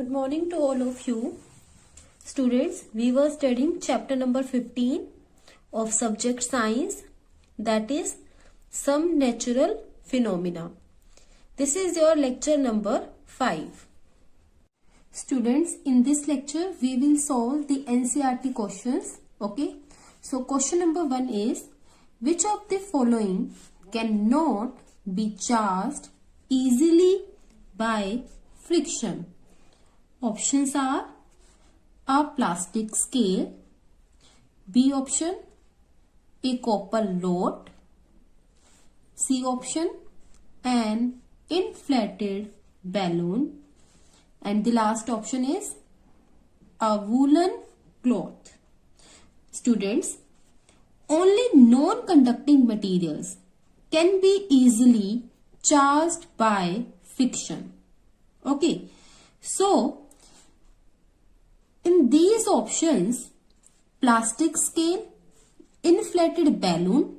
Good morning to all of you. Students, we were studying chapter number 15 of subject science, that is some natural phenomena. This is your lecture number 5. Students, in this lecture we will solve the NCERT questions. Okay. So question number 1 is, which of the following cannot be charged easily by friction? Options are a plastic scale, B option a copper rod, C option an inflated balloon, and the last option is a woolen cloth. Students, only non-conducting materials can be easily charged by friction. Okay, so in these options, plastic scale, inflated balloon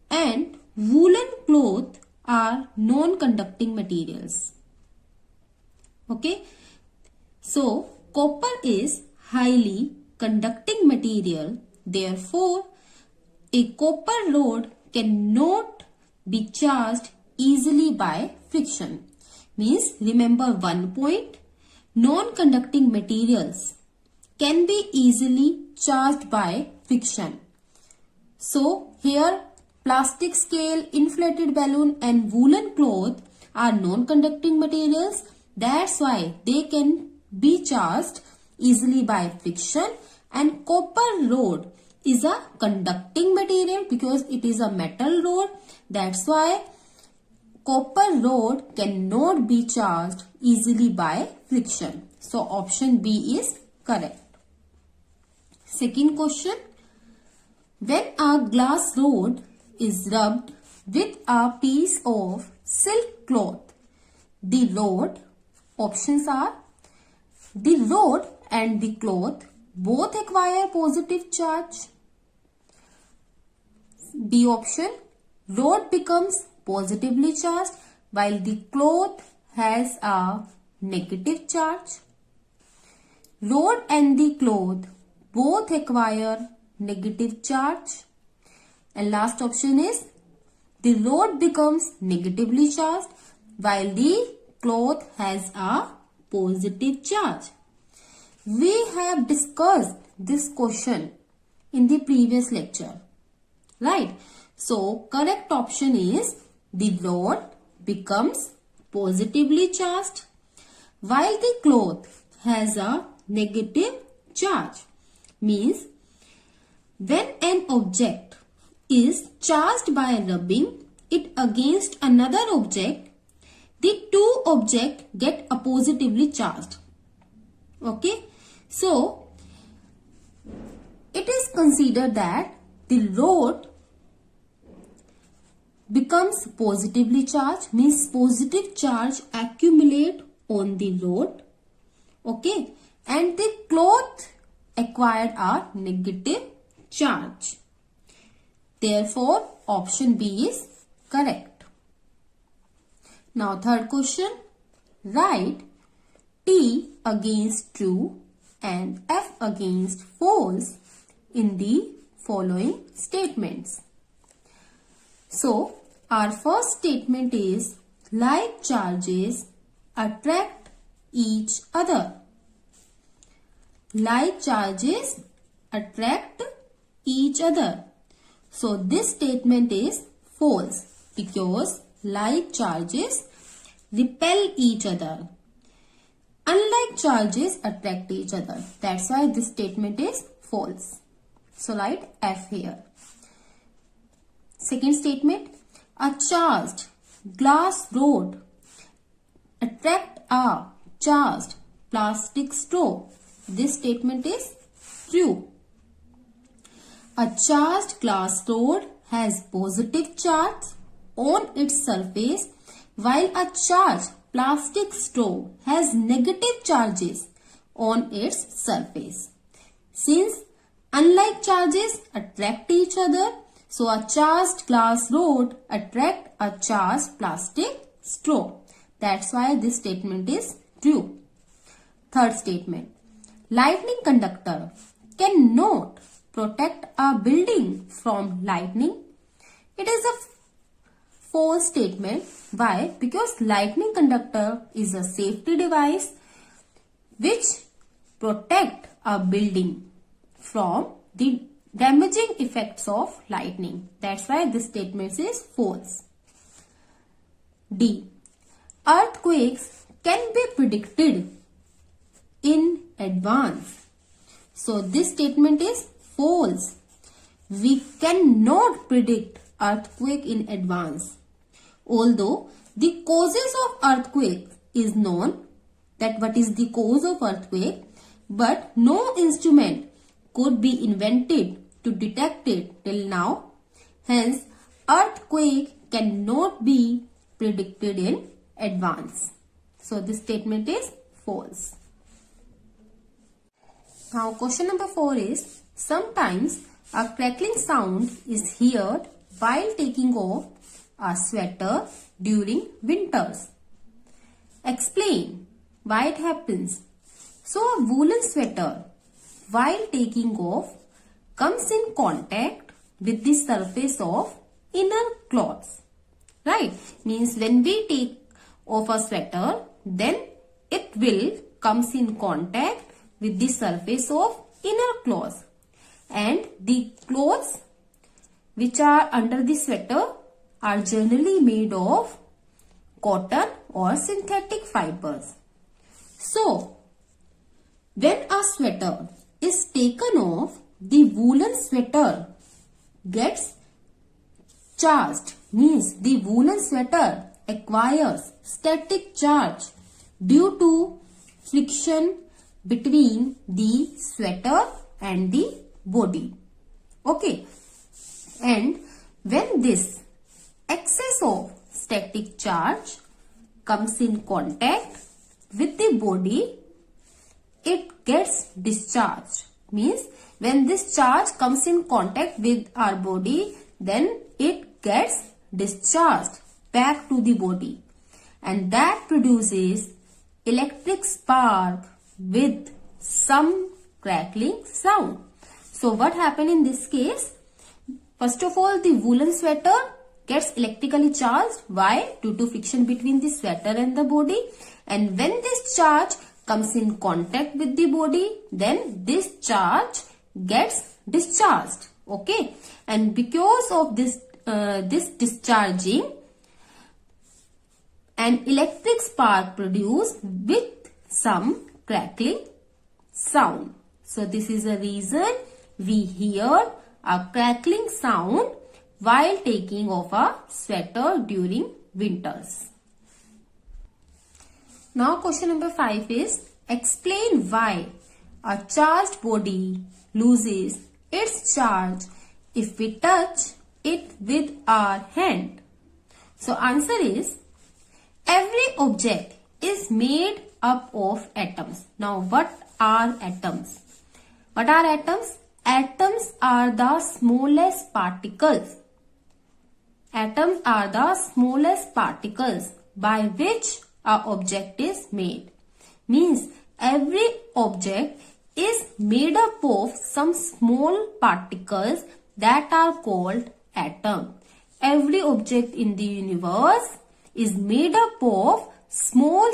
and woolen cloth are non-conducting materials. Okay. So, copper is highly conducting material. Therefore, a copper rod cannot be charged easily by friction. Means, remember one point, non-conducting materials can be easily charged by friction. So, here plastic scale, inflated balloon and woolen cloth are non-conducting materials. That's why they can be charged easily by friction, and copper rod is a conducting material because it is a metal rod. That's why copper rod cannot be charged easily by friction. So option B is correct. Second question. When a glass rod is rubbed with a piece of silk cloth, the rod, options are the rod and the cloth both acquire positive charge. B option, rod becomes positively charged while the cloth has a negative charge. Rod and the cloth both acquire negative charge. And last option is the rod becomes negatively charged while the cloth has a positive charge. We have discussed this question in the previous lecture. Right? So, correct option is the rod becomes positively charged while the cloth has a negative charge. Means, when an object is charged by rubbing it against another object, the two objects get a positively charged. Okay. So, it is considered that the rod becomes positively charged, means positive charge accumulate on the rod. Okay. And the cloth acquired a negative charge. Therefore, option B is correct. Now, third question. Write T against true and F against false in the following statements. So, our first statement is like charges attract each other. Like charges attract each other. So, this statement is false because like charges repel each other. Unlike charges attract each other. That's why this statement is false. So, write F here. Second statement, a charged glass rod attract a charged plastic straw. This statement is true. A charged glass rod has positive charge on its surface while a charged plastic straw has negative charges on its surface. Since unlike charges attract each other, so a charged glass rod attract a charged plastic straw. That's why this statement is true. Third statement. Lightning conductor cannot protect a building from lightning. It is a false statement. Why? Because lightning conductor is a safety device which protect a building from the damaging effects of lightning. That's why this statement is false. D. Earthquakes can be predicted in advance. So this statement is false. We cannot predict earthquake in advance. Although the causes of earthquake is known, that what is the cause of earthquake, but no instrument could be invented to detect it till now. Hence, earthquake cannot be predicted in advance. So this statement is false. Now question number 4 is, sometimes a crackling sound is heard while taking off a sweater during winters. Explain why it happens. So a woolen sweater while taking off comes in contact with the surface of inner cloths. Right? Means when we take off a sweater, then it will comes in contact with the surface of inner cloths. And the clothes which are under the sweater are generally made of cotton or synthetic fibers. So, when a sweater is taken off, the woolen sweater gets charged. Means the woolen sweater acquires static charge due to friction between the sweater and the body. Okay. And when this excess of static charge comes in contact with the body, it gets discharged. Means when this charge comes in contact with our body, then it gets discharged back to the body, and that produces electric spark with some crackling sound. So what happened in this case? First of all, the woolen sweater gets electrically charged. Why? Due to friction between the sweater and the body. And when this charge comes in contact with the body, then this charge gets discharged. Okay. And because of this discharging, an electric spark produced with some crackling sound. So this is the reason we hear a crackling sound while taking off a sweater during winters. Now question number 5 is, explain why a charged body loses its charge if we touch it with our hand. So answer is, every object is made up of atoms. Now what are atoms? What are atoms? Atoms are the smallest particles. Atoms are the smallest particles by which an object is made. Means every object is made up of some small particles that are called atom. Every object in the universe is made up of small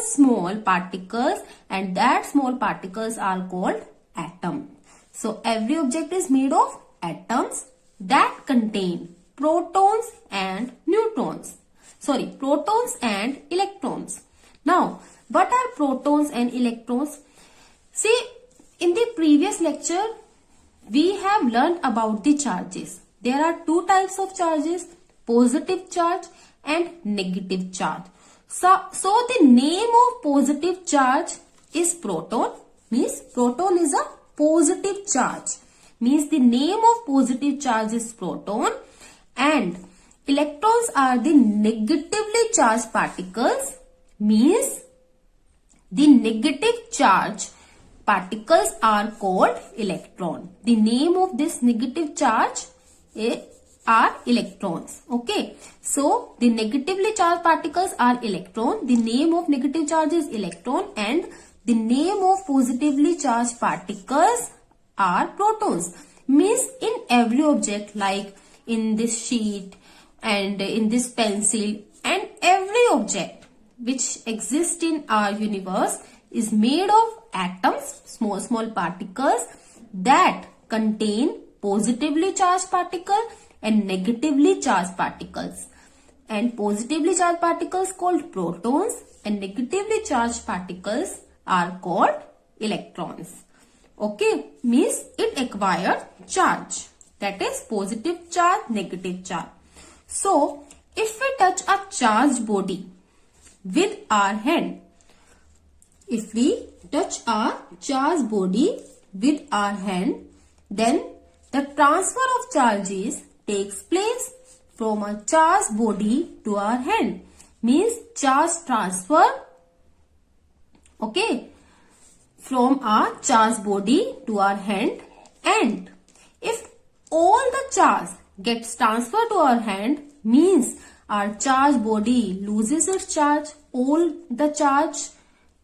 particles, and that small particles are called atom. So every object is made of atoms that contain protons and neutrons. Sorry, protons and electrons. Now, what are protons and electrons? See, in the previous lecture, we have learned about the charges. There are two types of charges, positive charge and negative charge. So the name of positive charge is proton. Means proton is a positive charge. Means the name of positive charge is proton, and electrons are the negatively charged particles. Means the negative charge particles are called electron. The name of this negative charge are electrons. Okay. So the negatively charged particles are electron. The name of negative charge is electron, and the name of positively charged particles are protons. Means in every object, like in this sheet and in this pencil, and every object which exists in our universe is made of atoms, small particles that contain positively charged particles and negatively charged particles. And positively charged particles called protons and negatively charged particles are called electrons. Okay, means it acquires charge. That is positive charge, negative charge. So, if we touch a charged body with our hand, if we touch a charged body with our hand, then the transfer of charges takes place from a charged body to our hand. Means charge transfer, okay, from a charged body to our hand. And if all the charge gets transferred to our hand, means our charged body loses its charge. All the charge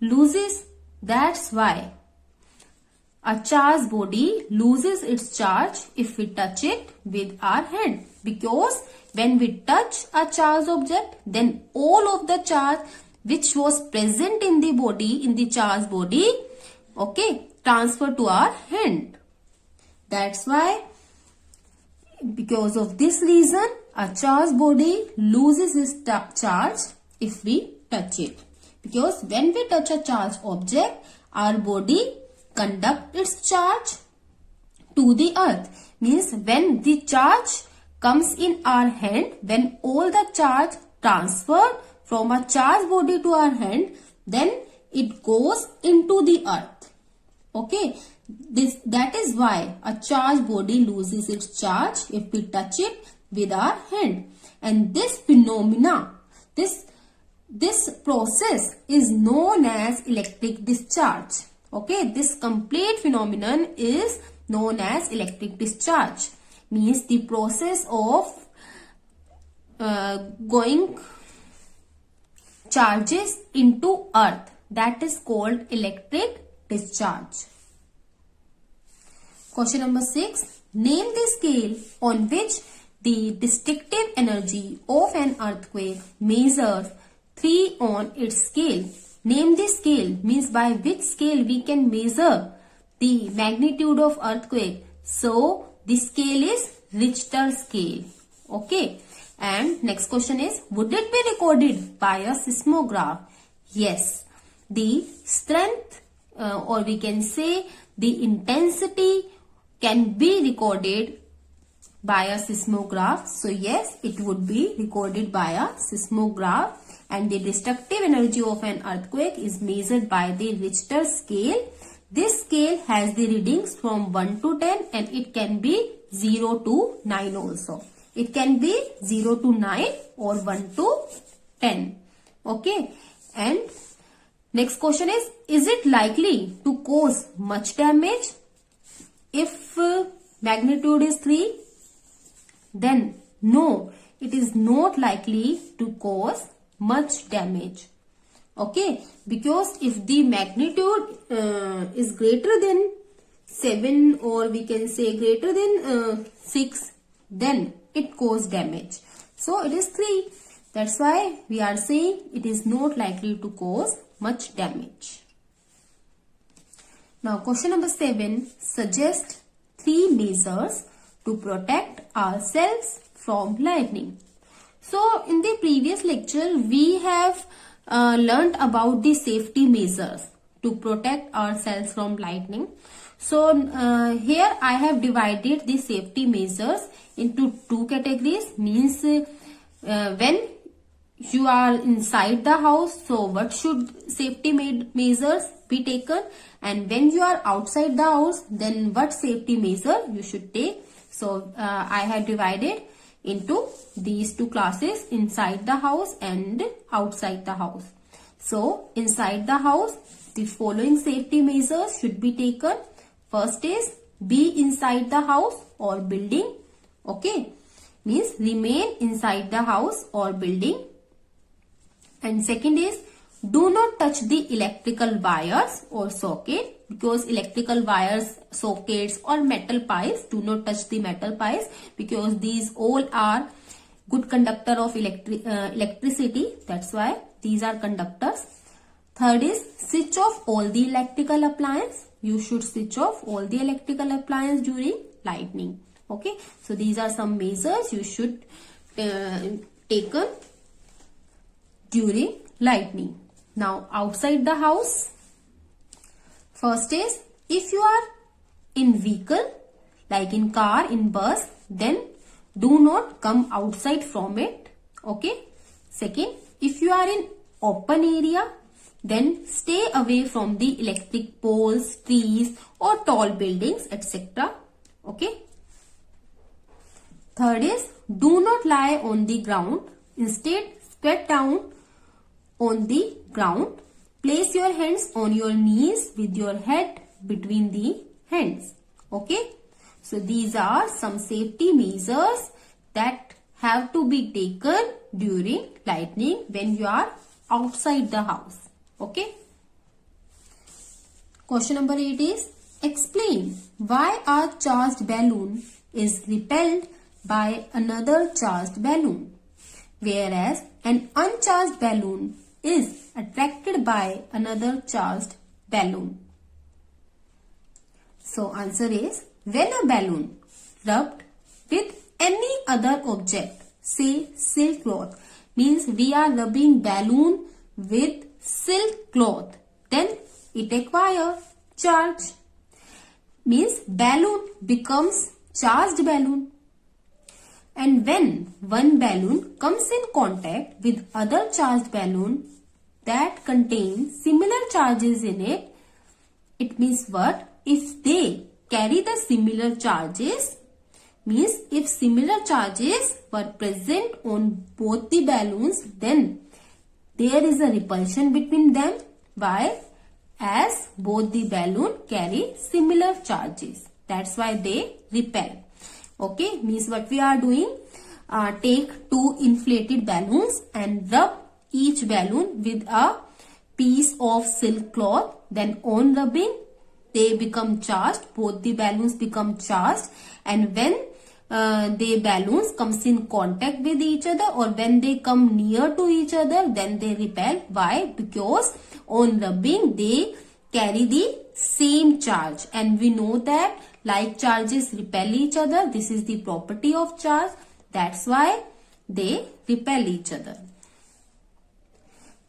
loses. That's why a charged body loses its charge if we touch it with our hand. Because when we touch a charged object, then all of the charge which was present in the body, in the charged body, okay, transfer to our hand. That's why, because of this reason, a charged body loses its charge if we touch it. Because when we touch a charged object, our body conducts its charge to the earth. Means when the charge comes in our hand, when all the charge transferred from a charged body to our hand, then it goes into the earth. Okay, that is why a charged body loses its charge if we touch it with our hand. And this phenomena, this process is known as electric discharge. Okay, this complete phenomenon is known as electric discharge. Means the process of going charges into earth, that is called electric discharge. Question number 6. Name the scale on which the destructive energy of an earthquake measures 3 on its scale. Name the scale, means by which scale we can measure the magnitude of earthquake. So, the scale is Richter scale. Okay. And next question is, would it be recorded by a seismograph? Yes. The strength or we can say the intensity can be recorded by a seismograph. So yes, it would be recorded by a seismograph. And the destructive energy of an earthquake is measured by the Richter scale. This scale has the readings from 1 to 10 and it can be 0 to 9 also. It can be 0 to 9 or 1 to 10. Okay. And next question is it likely to cause much damage? If magnitude is 3, then no, it is not likely to cause much damage. Okay, because if the magnitude is greater than 7 or we can say greater than 6, then it causes damage. So it is 3. That's why we are saying it is not likely to cause much damage. Now question number 7. Suggest 3 measures to protect ourselves from lightning. So in the previous lecture we have learned about the safety measures to protect ourselves from lightning. So here I have divided the safety measures into 2 categories. Means when you are inside the house, so what should safety measures be taken, and when you are outside the house, then what safety measure you should take. So I have divided into these 2 classes, inside the house and outside the house. So inside the house, the following safety measures should be taken. First is be inside the house or building. Okay, means remain inside the house or building. And second is do not touch the electrical wires or socket, because electrical wires, sockets or metal pipes, do not touch the metal pipes because these all are good conductor of electricity. That's why these are conductors. Third is switch off all the electrical appliance. You should switch off all the electrical appliance during lightning. Okay, so these are some measures you should taken during lightning. Now outside the house, first is if you are in vehicle like in car, in bus, then do not come outside from it. Okay. Second, if you are in open area, then stay away from the electric poles, trees or tall buildings, etc. Okay. Third is do not lie on the ground. Instead, squat down on the ground. Place your hands on your knees with your head between the hands. Okay. So these are some safety measures that have to be taken during lightning when you are outside the house. Okay. Question number 8 is explain why a charged balloon is repelled by another charged balloon, whereas an uncharged balloon is attracted by another charged balloon. So answer is when a balloon rubbed with any other object, say silk cloth, means we are rubbing balloon with silk cloth, then it acquires charge, means balloon becomes charged balloon. And when one balloon comes in contact with other charged balloon that contains similar charges in it, it means what? If they carry the similar charges, means if similar charges were present on both the balloons, then there is a repulsion between them. Why? As both the balloon carry similar charges. That's why they repel. Okay, means what we are doing, take two inflated balloons and rub each balloon with a piece of silk cloth. Then on rubbing, they become charged. Both the balloons become charged. And when the balloons comes in contact with each other, or when they come near to each other, then they repel. Why? Because on rubbing they carry the same charge, and we know that like charges repel each other. This is the property of charge. That's why they repel each other.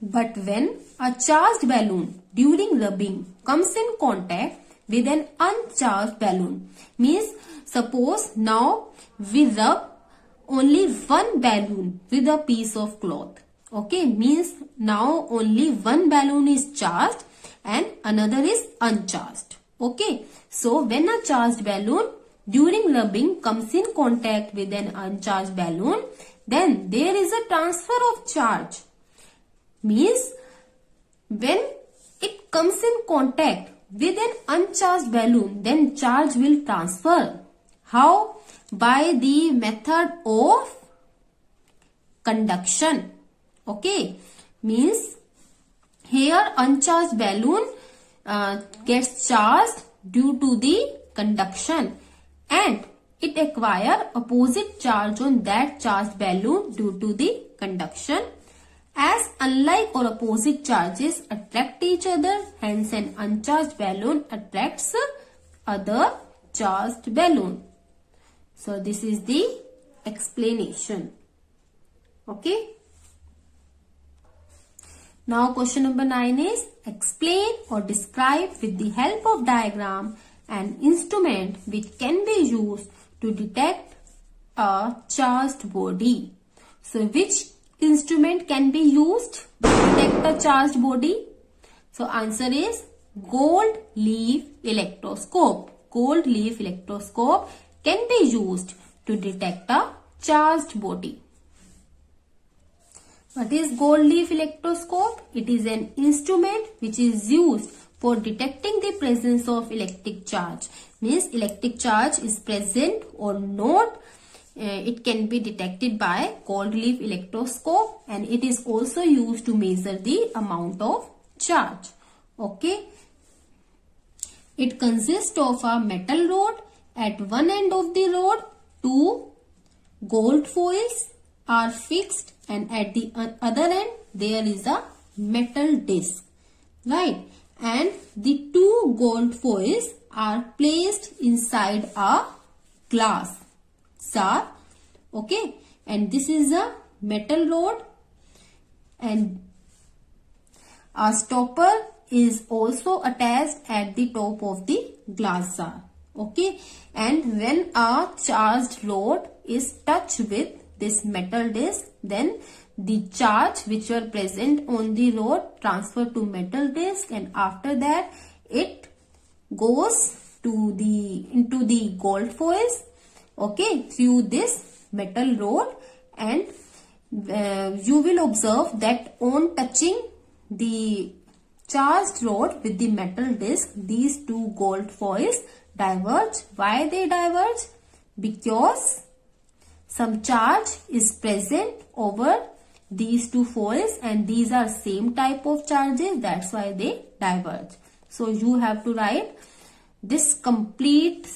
But when a charged balloon during rubbing comes in contact with an uncharged balloon, means suppose now we rub only one balloon with a piece of cloth. Okay, means now only one balloon is charged and another is uncharged. Okay, so when a charged balloon during rubbing comes in contact with an uncharged balloon, then there is a transfer of charge. Means when it comes in contact with an uncharged balloon, then charge will transfer. How? By the method of conduction. Okay, means here uncharged balloon gets charged due to the conduction, and it acquire opposite charge on that charged balloon due to the conduction. As unlike or opposite charges attract each other, hence an uncharged balloon attracts other charged balloon. So this is the explanation. Okay. Now question number 9 is explain or describe with the help of diagram an instrument which can be used to detect a charged body. So which instrument can be used to detect a charged body? So answer is gold leaf electroscope. Gold leaf electroscope can be used to detect a charged body. What is gold leaf electroscope? It is an instrument which is used for detecting the presence of electric charge. Means electric charge is present or not it can be detected by gold leaf electroscope, and it is also used to measure the amount of charge. Okay. It consists of a metal rod. At one end of the rod, two gold foils are fixed, and at the other end there is a metal disc, right? And the two gold foils are placed inside a glass jar. Okay, and this is a metal rod, and a stopper is also attached at the top of the glass jar. Okay, and when a charged rod is touched with this metal disc, then the charge which were present on the rod transfer to metal disc, and after that it goes to into the gold foils, okay, through this metal rod. And you will observe that on touching the charged rod with the metal disc, these two gold foils diverge. Why they diverge? Because some charge is present over these two foils, and these are same type of charges. That's why they diverge. So you have to write this complete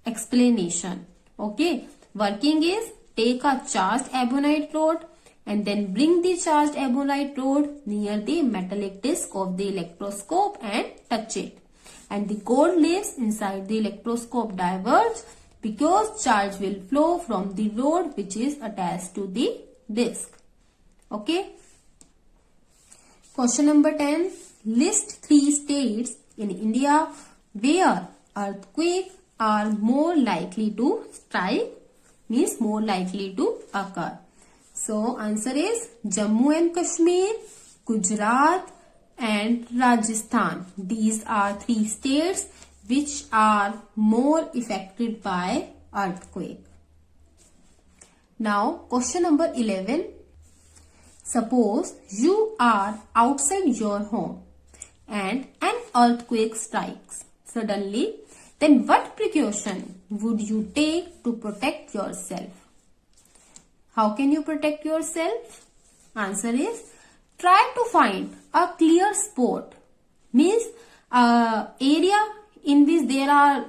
explanation. Okay. Working is, take a charged ebonite rod and then bring the charged ebonite rod near the metallic disc of the electroscope and touch it. And the gold leaves inside the electroscope diverge because charge will flow from the rod which is attached to the disc. Okay. Question number 10. List 3 states in India where earthquakes are more likely to strike, means more likely to occur. So answer is Jammu and Kashmir, Gujarat and Rajasthan. These are 3 states which are more affected by earthquake. Now question number 11. Suppose you are outside your home and an earthquake strikes suddenly, then what precaution would you take to protect yourself? How can you protect yourself? Answer is, try to find a clear spot, means area in which there are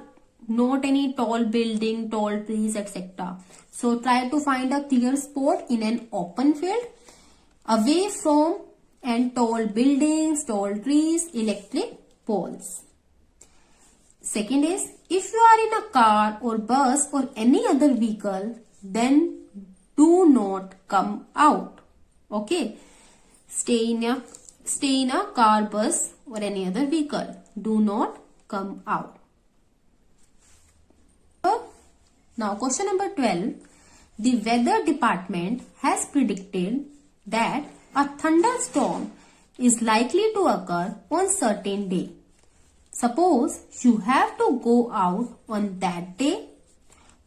not any tall building, tall trees, etc. So try to find a clear spot in an open field, away from and tall buildings, tall trees, electric poles. Second is, if you are in a car or bus or any other vehicle, then do not come out. Okay. Stay in a car, bus or any other vehicle. Do not come out. Now question number 12. The weather department has predicted that a thunderstorm is likely to occur on certain day. Suppose you have to go out on that day.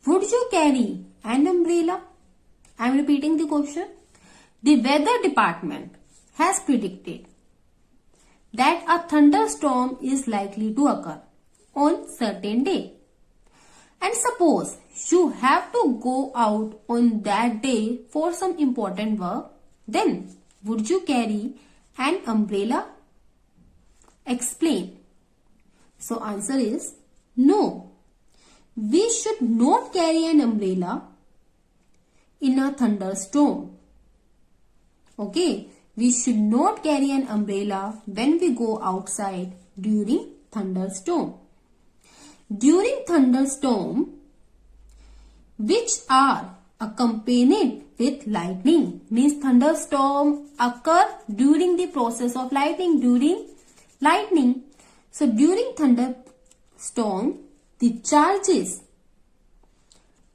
Would you carry an umbrella? I am repeating the question. The weather department has predicted that a thunderstorm is likely to occur on certain day. And suppose you have to go out on that day for some important work, then would you carry an umbrella? Explain. So answer is no. We should not carry an umbrella in a thunderstorm. Okay. We should not carry an umbrella when we go outside during thunderstorm. During thunderstorm, which are accompanied with lightning, means thunderstorm occur during the process of lightning, So during thunderstorm, the charges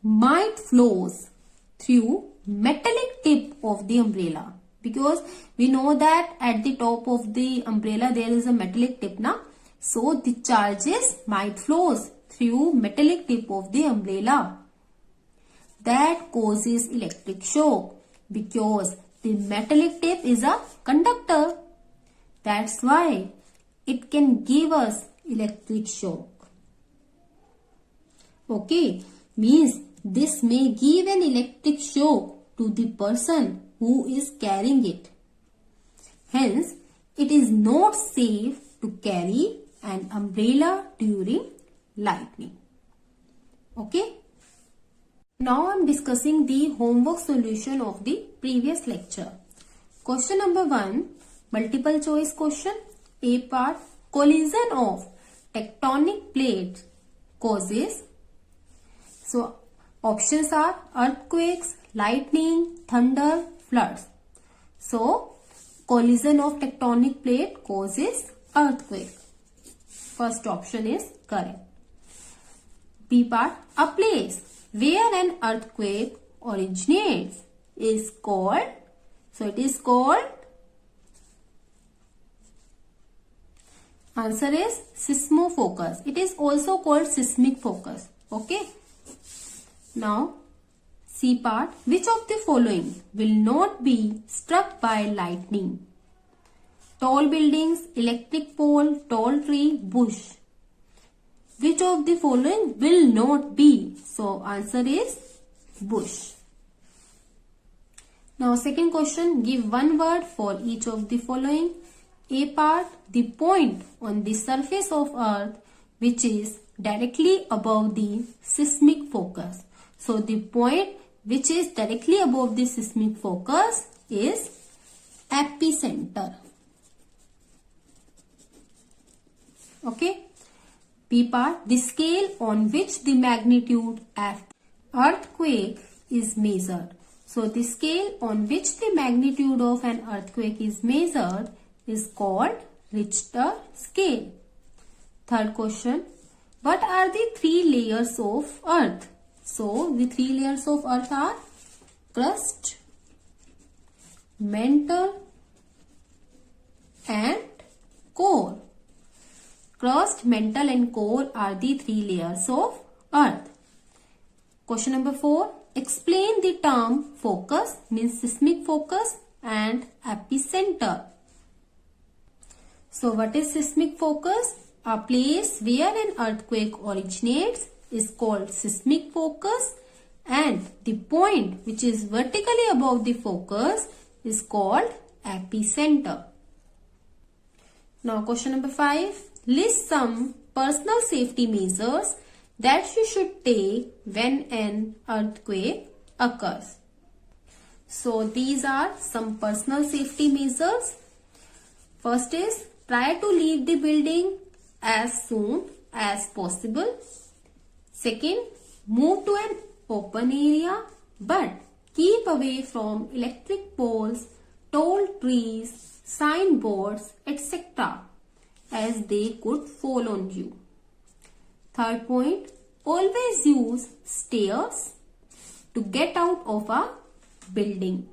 might flows through metallic tip of the umbrella, because we know that at the top of the umbrella there is a metallic tip now. So the charges might flows through metallic tip of the umbrella. That causes electric shock because the metallic tip is a conductor. That's why it can give us electric shock. Okay, means This may give an electric shock to the person who is carrying it. Hence, it is not safe to carry an umbrella during lightning. Okay? Now I am discussing the homework solution of the previous lecture. Question number 1, multiple choice question. A part, collision of tectonic plates causes. So options are earthquakes, lightning, thunder, floods. So collision of tectonic plate causes earthquake. First option is correct. B part, a place where an earthquake originates is called, so it is called, answer is seismofocus. It is also called seismic focus. Okay. Now C part, which of the following will not be struck by lightning? Tall buildings, electric pole, tall tree, bush. Which of the following will not be? So answer is bush. Now second question, give one word for each of the following. A part, the point on the surface of earth which is directly above the seismic focus. So the point which is directly above the seismic focus is epicenter. Okay. B part, the scale on which the magnitude of earthquake is measured. So the scale on which the magnitude of an earthquake is measured is called Richter scale. Third question, what are the 3 layers of earth? So the 3 layers of earth are crust, mantle and core. Crust, mantle and core are the 3 layers of earth. Question number 4. Explain the term focus, means seismic focus, and epicenter. So what is seismic focus? A place where an earthquake originates is called seismic focus, and the point which is vertically above the focus is called epicenter. Now question number 5. List some personal safety measures that you should take when an earthquake occurs. So these are some personal safety measures. First is, try to leave the building as soon as possible. Second, move to an open area but keep away from electric poles, tall trees, signboards, etc. as they could fall on you. Third point, always use stairs to get out of a building.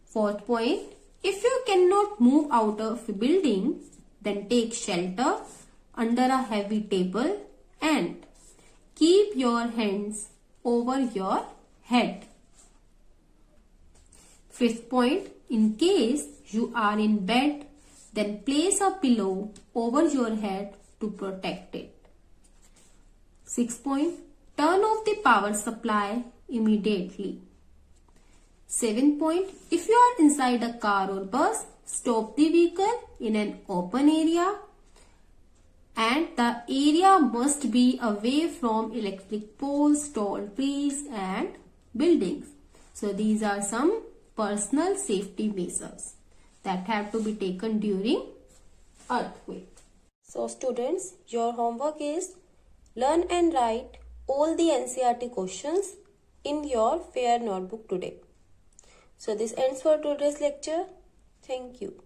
Fourth point, if you cannot move out of a building, then take shelter under a heavy table and keep your hands over your head. Fifth point, in case you are in bed, then place a pillow over your head to protect it. Sixth point, turn off the power supply immediately. Seventh point, if you are inside a car or bus, stop the vehicle in an open area and the area must be away from electric poles, tall trees and buildings. So these are some personal safety measures that have to be taken during earthquake. So students, your homework is learn and write all the NCERT questions in your fair notebook today. So this ends for today's lecture. Thank you.